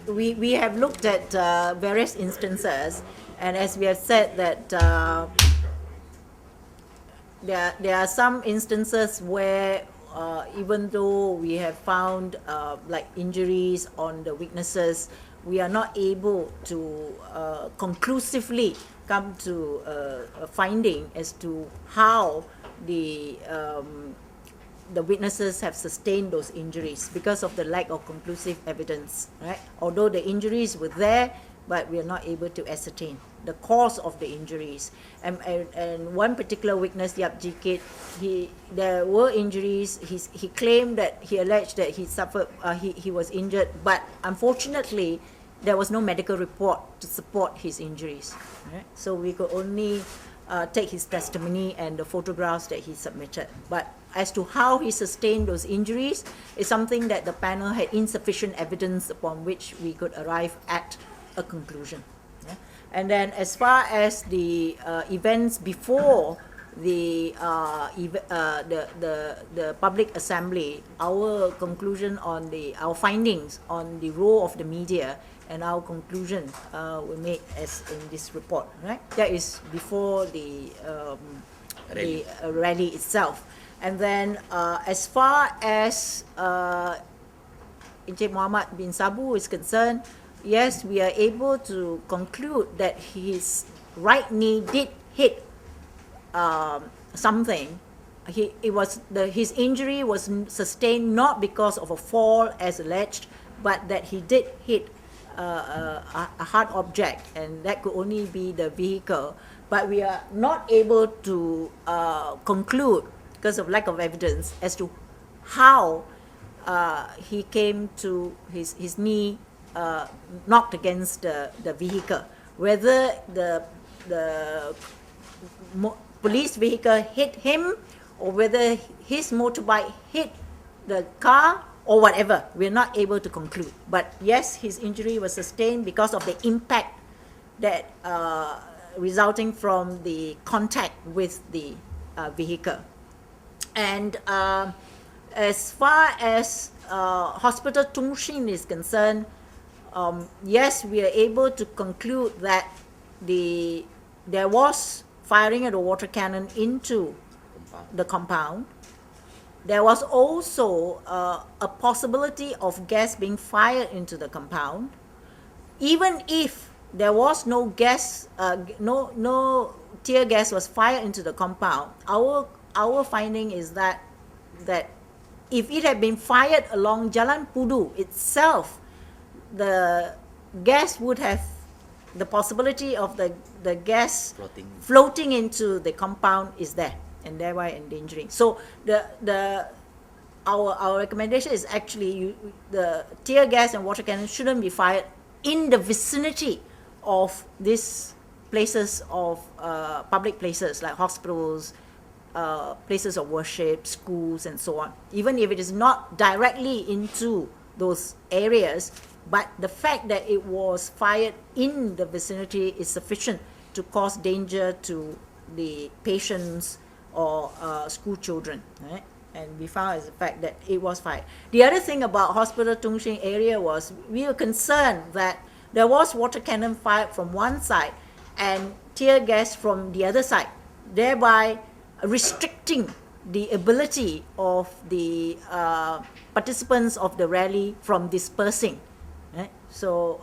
we have looked at various instances, and as we have said that there are some instances where even though we have found like injuries on the witnesses, we are not able to conclusively come to a finding as to how the witnesses have sustained those injuries because of the lack of conclusive evidence, right? Although the injuries were there, but we are not able to ascertain the cause of the injuries. And one particular witness, Yap Jikit, there were injuries. He claimed that, he alleged that he suffered, he was injured, but unfortunately, there was no medical report to support his injuries, right? So we could only take his testimony and the photographs that he submitted. But as to how he sustained those injuries is something that the panel had insufficient evidence upon which we could arrive at a conclusion. Yeah? And then as far as the events before the public assembly, our conclusion on our findings on the role of the media and our conclusion were made as in this report, right? That is before the rally itself. And then as far as Encik Muhammad bin Sabu is concerned, yes, we are able to conclude that his right knee did hit something. His injury was sustained not because of a fall as alleged, but that he did hit a hard object, and that could only be the vehicle. But we are not able to conclude, because of lack of evidence, as to how he came to his knee knocked against the vehicle. Whether the police vehicle hit him, or whether his motorbike hit the car, or whatever, we're not able to conclude. But yes, his injury was sustained because of the impact that resulting from the contact with the vehicle. And as far as Hospital Tung Shin is concerned, yes, we are able to conclude that there was firing of the water cannon into the compound. There was also a possibility of gas being fired into the compound. Even if there was no gas, no tear gas was fired into the compound, our finding is that if it had been fired along Jalan Pudu itself, the gas would have, the possibility of the gas floating into the compound is there, and thereby endangering. So our recommendation is actually the tear gas and water cannon shouldn't be fired in the vicinity of these places of public places like hospitals, places of worship, schools, and so on. Even if it is not directly into those areas, but the fact that it was fired in the vicinity is sufficient to cause danger to the patients or school children, right? And we found as the fact that it was fired. The other thing about Hospital Tung Shin area was we were concerned that there was water cannon fired from one side and tear gas from the other side, thereby restricting the ability of the participants of the rally from dispersing. Right? So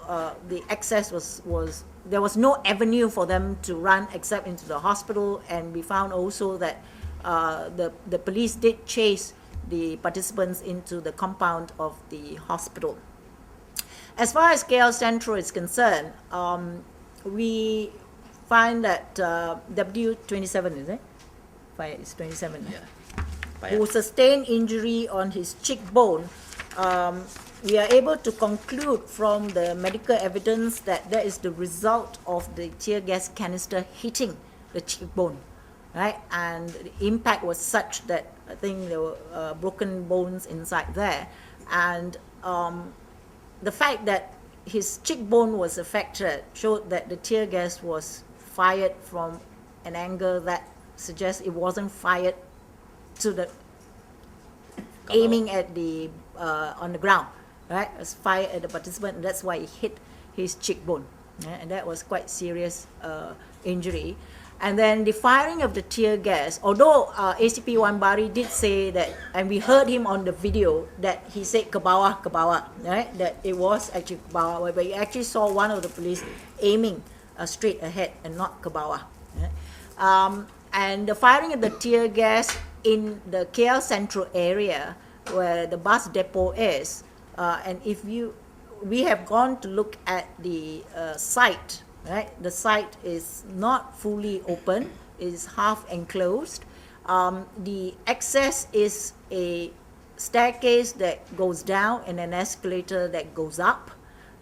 the access was there was no avenue for them to run except into the hospital, and we found also that the police did chase the participants into the compound of the hospital. As far as KL Central is concerned, we find that W27, is it? It's 27. Yeah. Who sustained injury on his cheekbone. We are able to conclude from the medical evidence that that is the result of the tear gas canister hitting the cheekbone, right? And the impact was such that I think there were broken bones inside there, and the fact that his cheekbone was affected showed that the tear gas was fired from an angle that suggests it wasn't fired to the aiming at the on the ground. right? Was fired at the participant, and that's why he hit his cheekbone, and that was quite serious injury. And then the firing of the tear gas, although ACP Wan Bari did say that, and we heard him on the video, that he said ke bawah, right? That it was actually ke bawah, but you actually saw one of the police aiming straight ahead and not ke bawah. Right? And the firing of the tear gas in the KL Central area where the bus depot is, and we have gone to look at the site, right? The site is not fully open, it is half enclosed. The access is a staircase that goes down and an escalator that goes up,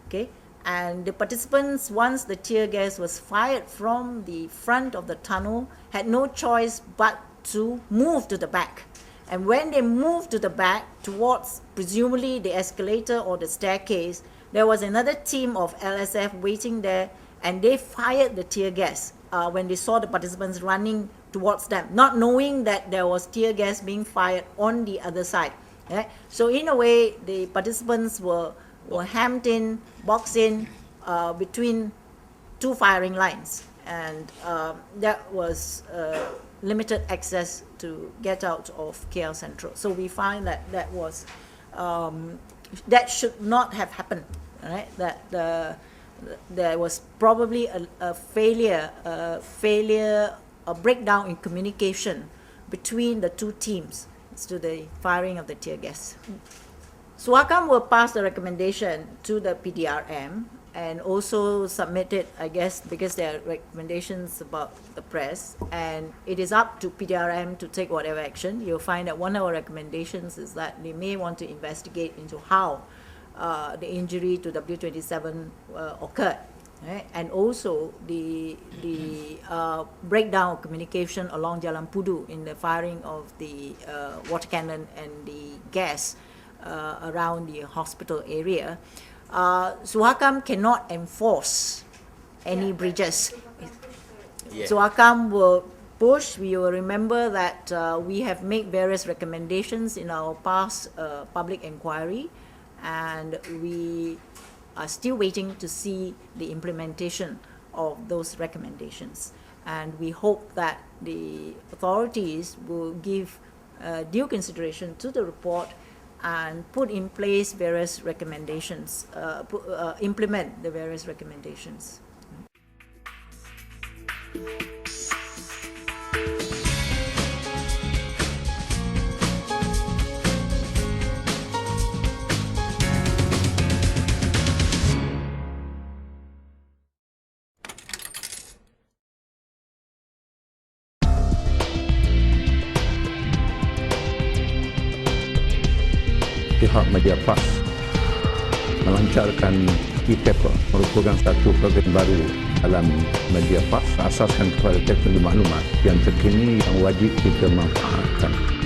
okay? And the participants, once the tear gas was fired from the front of the tunnel, had no choice but to move to the back. And when they moved to the back towards presumably the escalator or the staircase, there was another team of LSF waiting there, and they fired the tear gas when they saw the participants running towards them, not knowing that there was tear gas being fired on the other side. Right? So in a way, the participants were hemmed in, boxed in between two firing lines, and that was limited access to get out of KL Central. So we find that that was that should not have happened, right? That there was probably a failure, a breakdown in communication between the two teams as to the firing of the tear gas. Suhakam will pass the recommendation to the PDRM and also submit it, I guess, because there are recommendations about the press, and it is up to PDRM to take whatever action. You'll find that one of our recommendations is that they may want to investigate into how the injury to W27 occurred, right? And also the breakdown of communication along Jalan Pudu in the firing of the water cannon and the gas around the hospital area. Suhakam cannot enforce any bridges. Suhakam will push. We will remember that we have made various recommendations in our past public inquiry, and we are still waiting to see the implementation of those recommendations. And we hope that the authorities will give due consideration to the report and put in place various recommendations, implement the various recommendations. Pihak Media Pas melancarkan e-paper, merupakan satu program baru dalam Media Pas asaskan kepada teknologi maklumat yang terkini yang wajib kita manfaatkan.